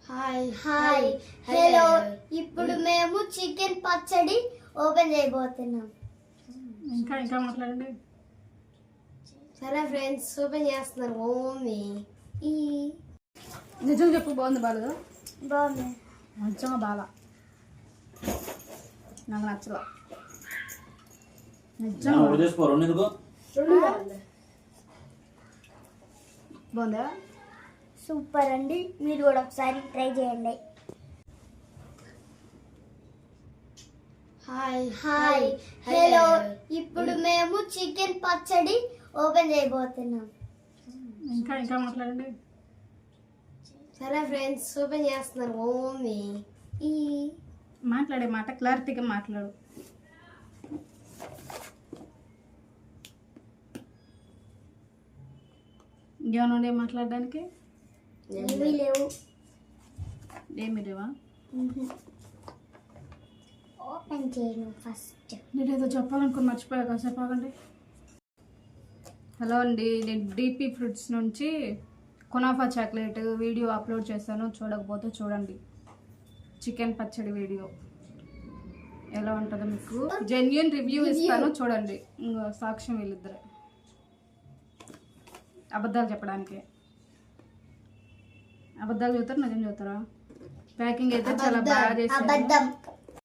Hi hi hello ఇప్పుడు మేము chicken పచ్చడి ఓపెన్ చేయబోతున్నాం. ఇంకా మాట్లాడండి. సరే ఫ్రెండ్స్, ఓపెన్ చేస్తున్నారు. ఓమి ఈ నిజం చెప్పు, బాగుంది బాగా? బాగుంది. నిజంగా బాగా నాకు నచ్చలా. బాగుందా? సూపర్ అండి, మీరు కూడా ఒకసారి ట్రై చేయండి. హాయ్ హలో ఇప్పుడు మేము చికెన్ పచ్చడి ఓపెన్ చేయబోతున్నాం. ఇంకా మాట్లాడండి. సరే ఫ్రెండ్స్, ఓపెన్ చేస్తున్నారు. ఓమి ఈ మాట్లాడే మాట క్లారిటీగా మాట్లాడు. ఇంకేమన్నా మాట్లాడడానికి? ఏమీ లేవు. ఏమి లేవా? ఓపెన్ చేయను ఫస్ట్. నేనేదో చెప్పాలనుకుని మర్చిపోయా, కాసేపు ఆగండి. హలో అండి, నేను డీపీ ఫ్రూట్స్ నుంచి కునాఫా చాక్లెట్ వీడియో అప్లోడ్ చేశాను. చూడకపోతే చూడండి. చికెన్ పచ్చడి వీడియో ఎలా ఉంటుందో మీకు జెన్యూన్ రివ్యూ ఇస్తాను, చూడండి. ఇంకో సాక్ష్యం వీళ్ళిద్దరే, అబద్ధాలు చెప్పడానికి. అబద్ధాలు చూస్తారా, నిజం చూస్తారా? ప్యాకింగ్ అయితే చాలా బాగా చేశారు. అబద్ధం.